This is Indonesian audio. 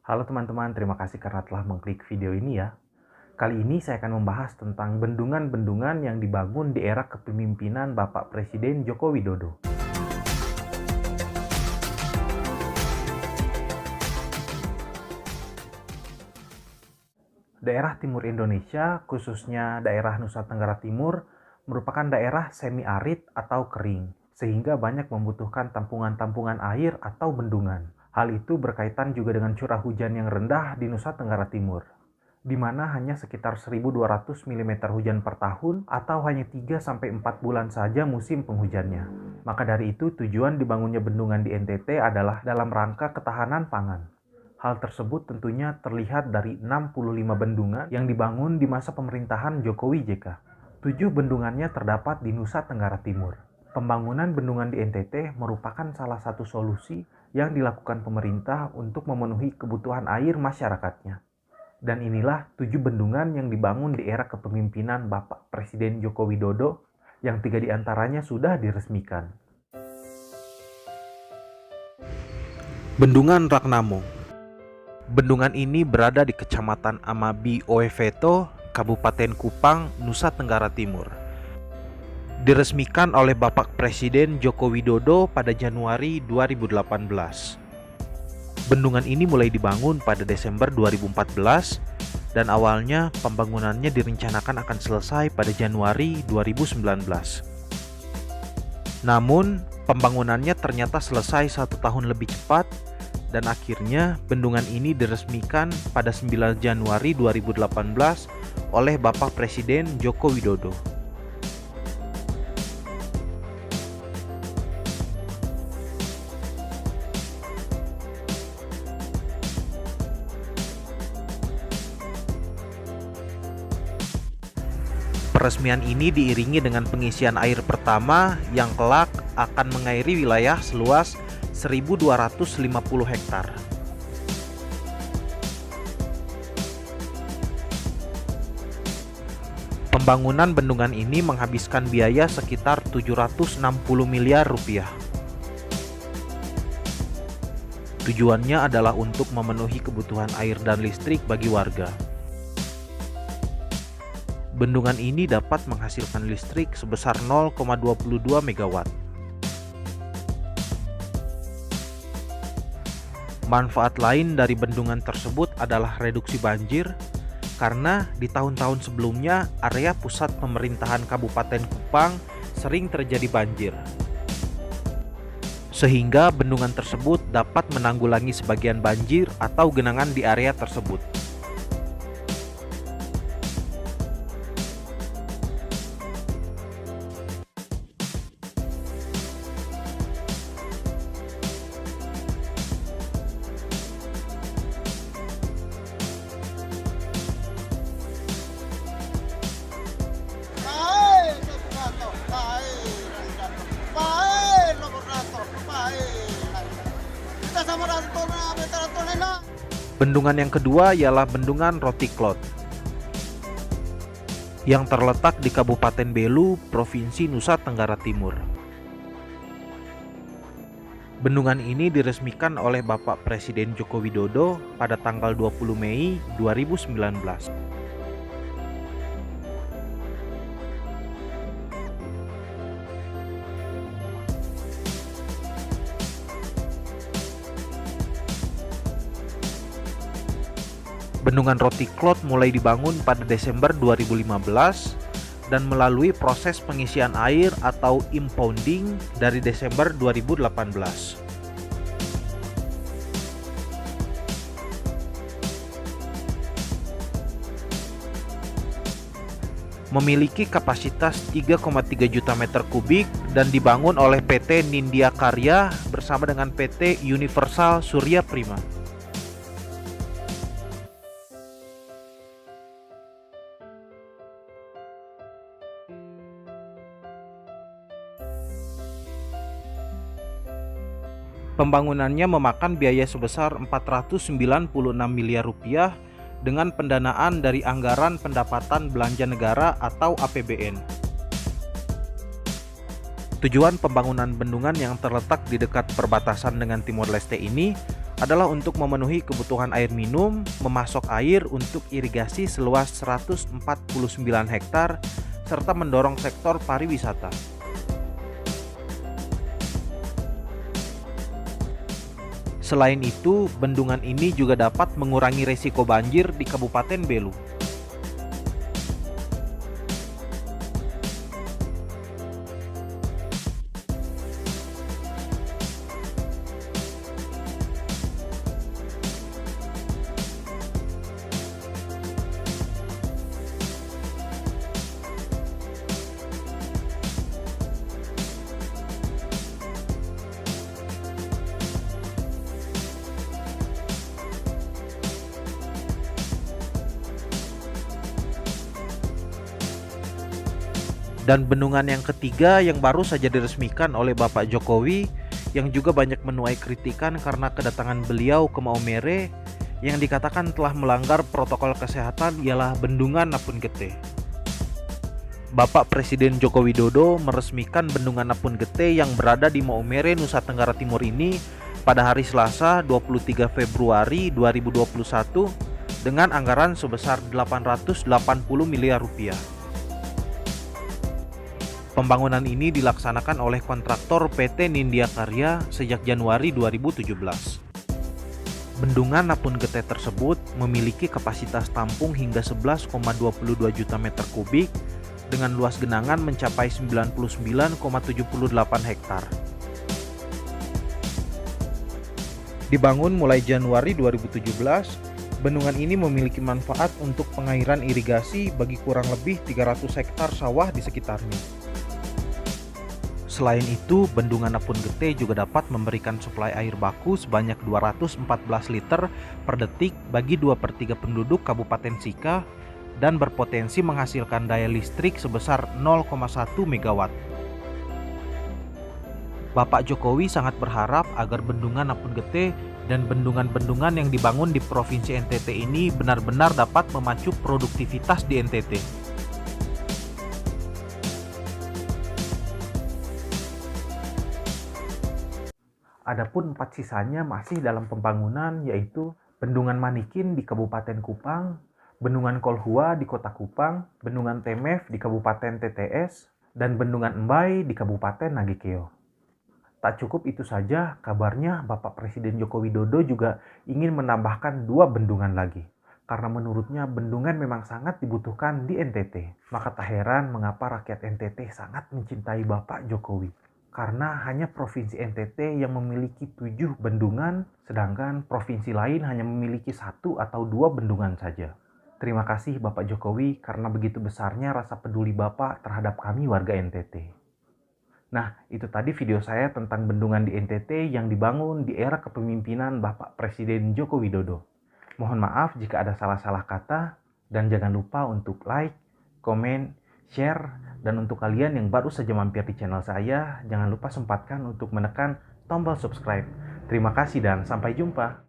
Halo teman-teman, terima kasih karena telah mengklik video ini ya. Kali ini saya akan membahas tentang bendungan-bendungan yang dibangun di era kepemimpinan Bapak Presiden Joko Widodo. Daerah timur Indonesia, khususnya daerah Nusa Tenggara Timur, merupakan daerah semi-arid atau kering, sehingga banyak membutuhkan tampungan-tampungan air atau bendungan. Hal itu berkaitan juga dengan curah hujan yang rendah di Nusa Tenggara Timur, di mana hanya sekitar 1.200 mm hujan per tahun atau hanya 3-4 bulan saja musim penghujannya. Maka dari itu tujuan dibangunnya bendungan di NTT adalah dalam rangka ketahanan pangan. Hal tersebut tentunya terlihat dari 65 bendungan yang dibangun di masa pemerintahan Jokowi JK. 7 bendungannya terdapat di Nusa Tenggara Timur. Pembangunan bendungan di NTT merupakan salah satu solusi yang dilakukan pemerintah untuk memenuhi kebutuhan air masyarakatnya. Dan inilah 7 bendungan yang dibangun di era kepemimpinan Bapak Presiden Joko Widodo, yang 3 diantaranya sudah diresmikan. Bendungan Ragnamo. Bendungan ini berada di Kecamatan Amabi Oeveto, Kabupaten Kupang, Nusa Tenggara Timur. Diresmikan oleh Bapak Presiden Joko Widodo pada Januari 2018. Bendungan ini mulai dibangun pada Desember 2014 dan awalnya pembangunannya direncanakan akan selesai pada Januari 2019. Namun, pembangunannya ternyata selesai 1 tahun lebih cepat dan akhirnya bendungan ini diresmikan pada 9 Januari 2018 oleh Bapak Presiden Joko Widodo. Peresmian ini diiringi dengan pengisian air pertama yang kelak akan mengairi wilayah seluas 1.250 hektar. Pembangunan bendungan ini menghabiskan biaya sekitar 760 miliar rupiah. Tujuannya adalah untuk memenuhi kebutuhan air dan listrik bagi warga. Bendungan ini dapat menghasilkan listrik sebesar 0,22 MW. Manfaat lain dari bendungan tersebut adalah reduksi banjir, karena di tahun-tahun sebelumnya area pusat pemerintahan Kabupaten Kupang sering terjadi banjir. Sehingga bendungan tersebut dapat menanggulangi sebagian banjir atau genangan di area tersebut. Bendungan yang kedua ialah Bendungan Rotiklot yang terletak di Kabupaten Belu, Provinsi Nusa Tenggara Timur. Bendungan ini diresmikan oleh Bapak Presiden Joko Widodo pada tanggal 20 Mei 2019. Bendungan Rotiklot mulai dibangun pada Desember 2015 dan melalui proses pengisian air atau impounding dari Desember 2018. Memiliki kapasitas 3,3 juta meter kubik dan dibangun oleh PT Nindya Karya bersama dengan PT Universal Surya Prima. Pembangunannya memakan biaya sebesar 496 miliar rupiah dengan pendanaan dari Anggaran Pendapatan Belanja Negara atau APBN. Tujuan pembangunan bendungan yang terletak di dekat perbatasan dengan Timor Leste ini adalah untuk memenuhi kebutuhan air minum, memasok air untuk irigasi seluas 149 hektar, serta mendorong sektor pariwisata. Selain itu, bendungan ini juga dapat mengurangi resiko banjir di Kabupaten Belu. Dan bendungan yang ketiga yang baru saja diresmikan oleh Bapak Jokowi, yang juga banyak menuai kritikan karena kedatangan beliau ke Maumere, yang dikatakan telah melanggar protokol kesehatan, ialah Bendungan Napun Gete. Bapak Presiden Joko Widodo meresmikan Bendungan Napun Gete yang berada di Maumere, Nusa Tenggara Timur ini pada hari Selasa 23 Februari 2021 dengan anggaran sebesar 880 miliar rupiah. Pembangunan ini dilaksanakan oleh kontraktor PT Nindya Karya sejak Januari 2017. Bendungan Napun Gete tersebut memiliki kapasitas tampung hingga 11,22 juta meter kubik dengan luas genangan mencapai 99,78 hektar. Dibangun mulai Januari 2017, bendungan ini memiliki manfaat untuk pengairan irigasi bagi kurang lebih 300 hektar sawah di sekitarnya. Selain itu, Bendungan Napun Gete juga dapat memberikan suplai air baku sebanyak 214 liter per detik bagi 2/3 penduduk Kabupaten Sika dan berpotensi menghasilkan daya listrik sebesar 0,1 megawatt. Bapak Jokowi sangat berharap agar Bendungan Napun Gete dan bendungan-bendungan yang dibangun di Provinsi NTT ini benar-benar dapat memacu produktivitas di NTT. Adapun 4 sisanya masih dalam pembangunan, yaitu Bendungan Manikin di Kabupaten Kupang, Bendungan Kolhua di Kota Kupang, Bendungan Temef di Kabupaten TTS, dan Bendungan Embai di Kabupaten Nagekeo. Tak cukup itu saja, kabarnya Bapak Presiden Joko Widodo juga ingin menambahkan 2 bendungan lagi. Karena menurutnya bendungan memang sangat dibutuhkan di NTT. Maka tak heran mengapa rakyat NTT sangat mencintai Bapak Jokowi. Karena hanya Provinsi NTT yang memiliki 7 bendungan, sedangkan provinsi lain hanya memiliki 1 atau 2 bendungan saja. Terima kasih Bapak Jokowi karena begitu besarnya rasa peduli Bapak terhadap kami warga NTT. Nah, itu tadi video saya tentang bendungan di NTT yang dibangun di era kepemimpinan Bapak Presiden Joko Widodo. Mohon maaf jika ada salah-salah kata, dan jangan lupa untuk like, komen, share, dan untuk kalian yang baru saja mampir di channel saya, jangan lupa sempatkan untuk menekan tombol subscribe. Terima kasih dan sampai jumpa.